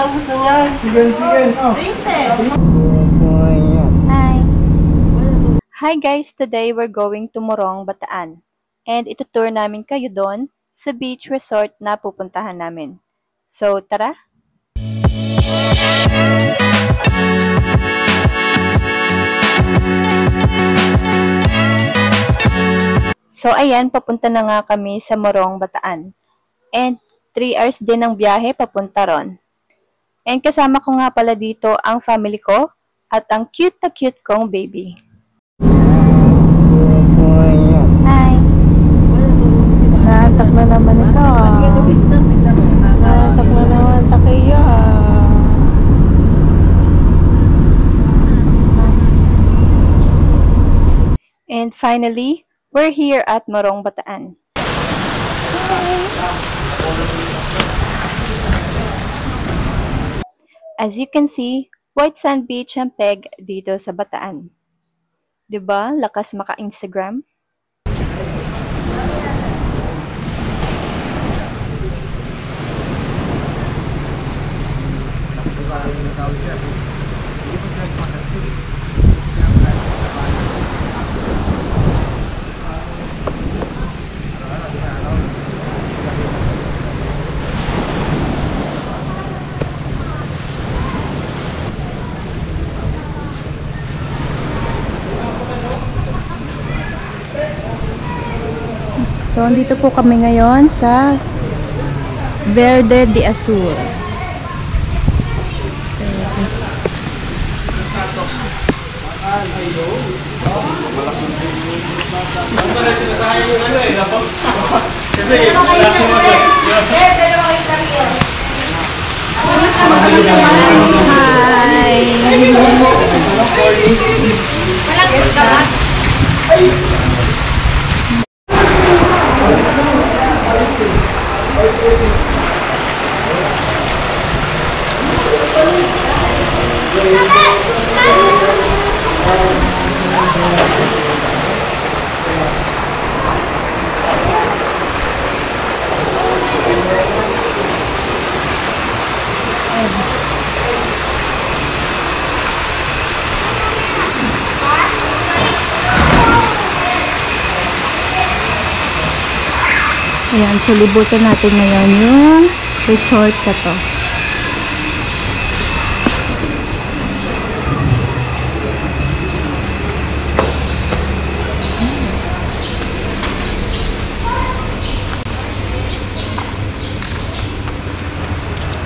lang gusto niya. Chicken, oh. Princess. Hi! Hi guys! Today we're going to Morong, Bataan. And itutour namin kayo doon sa beach resort na pupuntahan namin. So, tara! So, ayan, papunta na nga kami sa Morong, Bataan. And 3 hours din ang biyahe papunta ron. And kasama ko nga pala dito ang family ko at ang cute na cute kong baby. Hi! Naantak na naman ikaw. Naantak na naman takiya. And finally, we're here at Morong, Bataan. As you can see, white sand beach ang peg dito sa Bataan. 'Di ba? Lakas maka-Instagram. So, andito po kami ngayon sa Verde de Azul. Hi! Ayan, so libutan natin ngayon yung resort na to.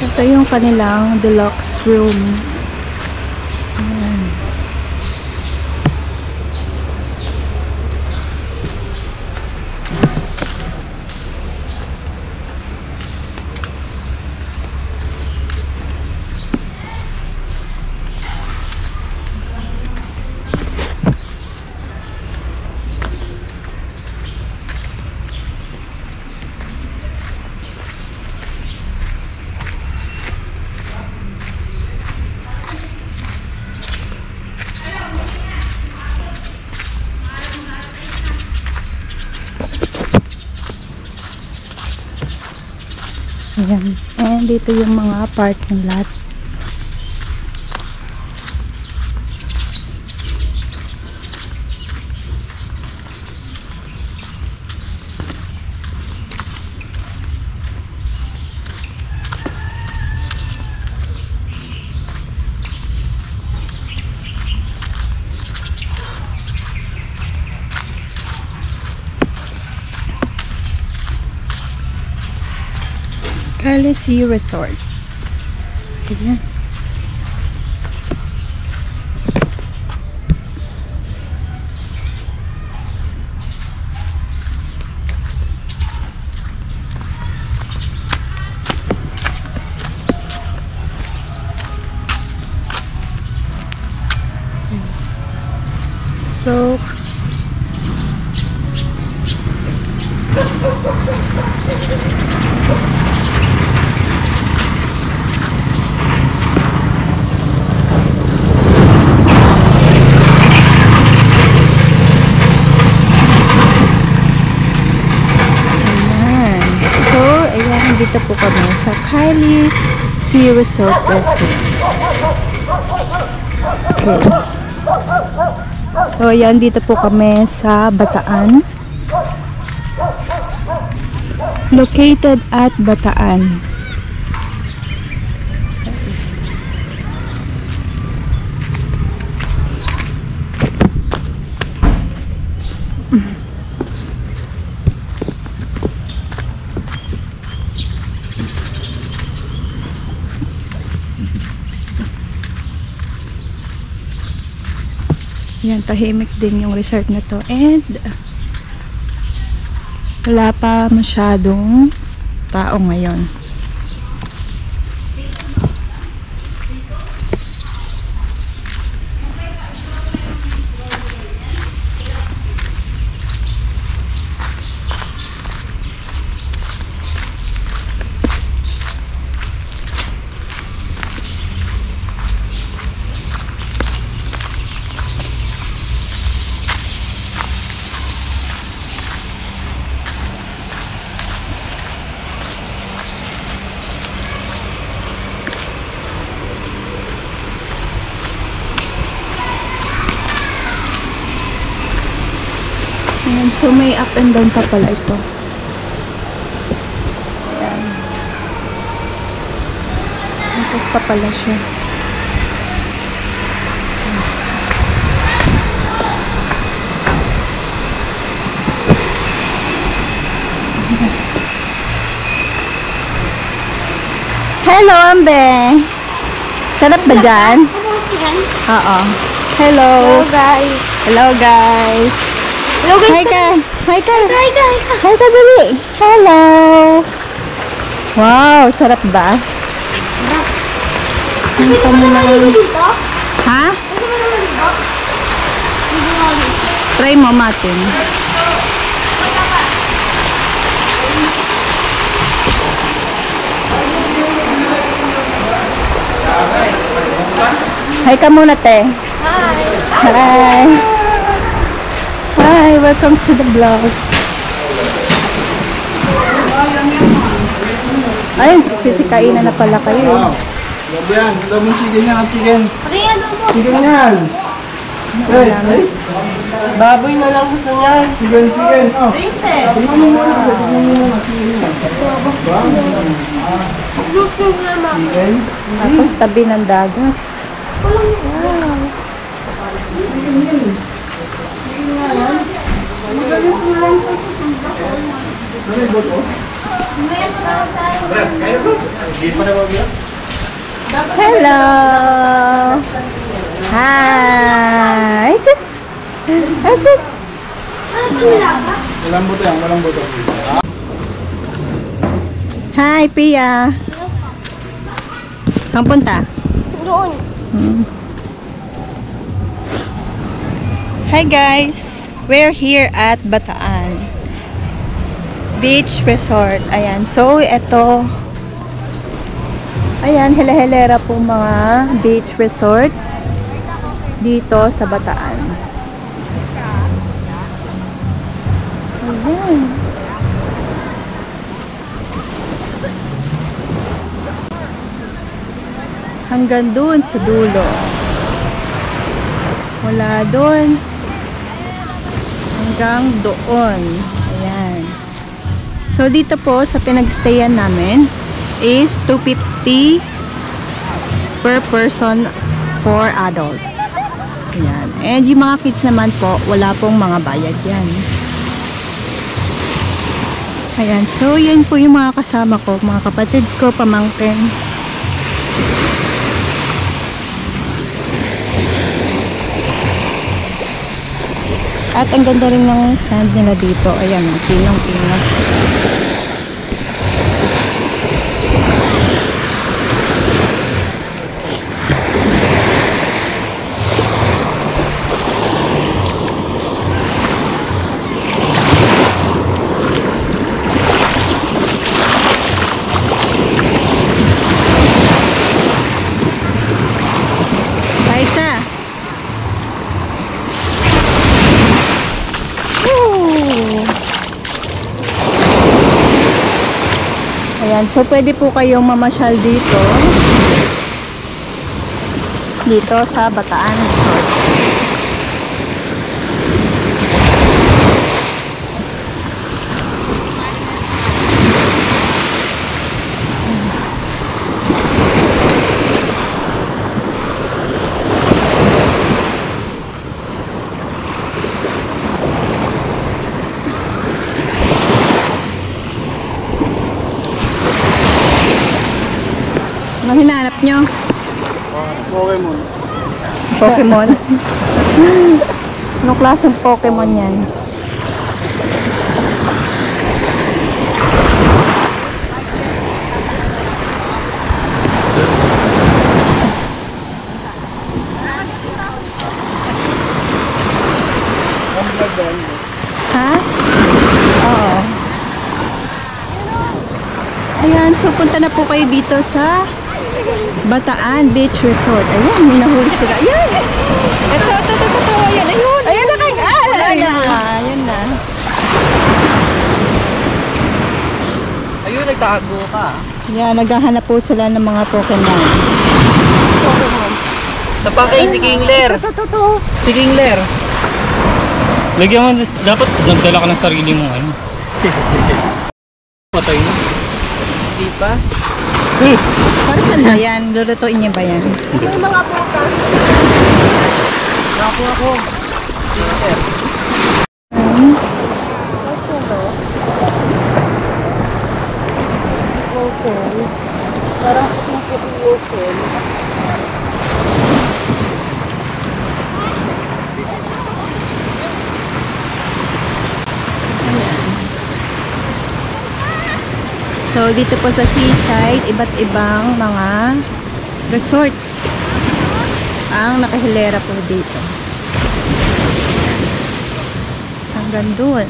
Ito yung kanilang deluxe room. Ayan. Ayan. And dito yung mga parking lot. Galaxy Resort. Ayan. So, dito po kami sa Kylie Sea Resort Restaurant. Okay. So, ayan, dito po kami sa Bataan. Located at Bataan. Yan, tahimik din yung resort na to. And wala pa masyadong tao ngayon. Ayan, so may up and down pa pala ito. Ayan. Tapos pa pala siya. Hello, Ambe! Sarap ba dyan? Oo. Hello! Hello guys. Hello, guys! Hello guys. Hi ka! Hi ka! Hi guys. Hi ka, dali! Hello! Wow! Sarap ba? Ang kami na. Dito? Ha? Ano ba naman dito? Dito nga dito. Try mo, Martin. Hi ka muna, te. Hi. Hi! Hi! Welcome to the vlog. Ayun, sisikainan na pala kayo. Grabe yan. Ito mo chicken yan. Chicken. Okay, ano mo? Chicken yan. Hey. Baboy na lang gusto niya. Chicken. Oh. Princess. Tingnan mo muna. Tingnan mo muna. Chicken yan. Gusto nga mama. Chicken. Tapos tabi ng dagat. Ano yung boto? Hello! Hi! Sis! Sis! Ano pa nilaga? Walang boto yan. Walang boto. Hi, Pia! Saan punta? Doon. Hi guys! We're here at Bataan Beach Resort. Ayan. So, ito. Ayan, hele-helera po mga beach resort dito sa Bataan. Ayan. Hanggang doon sa dulo. Wala doon. Hanggang doon. Ayan. So, dito po sa pinagstayan namin is 250 per person for adults. Ayan. And yung mga kids naman po, wala pong mga bayad yan. Ayan. So, yan po yung mga kasama ko, mga kapatid ko, pamangkin. At ang ganda rin ng sand nila dito. Ayan, pinong-pinong. Paisa! Ayan, so pwede po kayong mamasyal dito. Dito sa Bataan Resort. Anong hinahanap nyo? Pokemon. Pokemon? Anong klaseng Pokemon yan? Ha? Oo. Ayan, so punta na po kayo dito sa Bataan Beach Resort. Ayan, may nahuli sila. Ayan! Ito. Ayan, ayun! Ayan na kayo! Ayan na. Ayun, nagtago ka. Ayan, naghahanap po sila ng mga Pokemon. Napakay si Kingler. Ito. Si Kingler. Lagyan mo, dapat nagdala ka ng sarili mo ano. Patay na. Hindi pa? Para saan ba yan? Lulutuin niya ba yan? May mga butas. Naku ako. Kingler. Okay. Parang okay. So, dito po sa seaside, iba't ibang mga resort ang nakahilera po dito. Hanggang doon.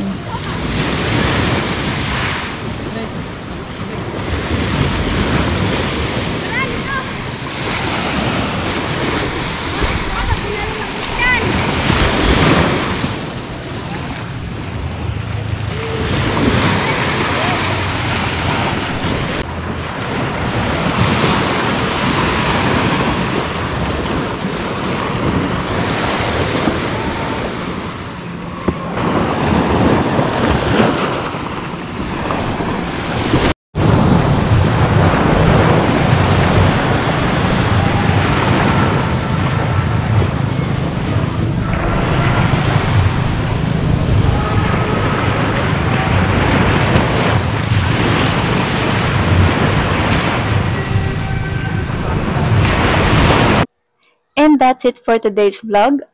And that's it for today's vlog.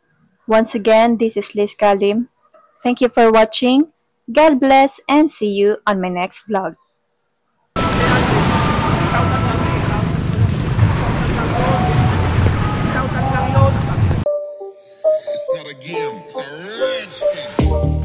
Once again, this is Liz Kalim. Thank you for watching. God bless and see you on my next vlog. It's not a game, it's a rich thing.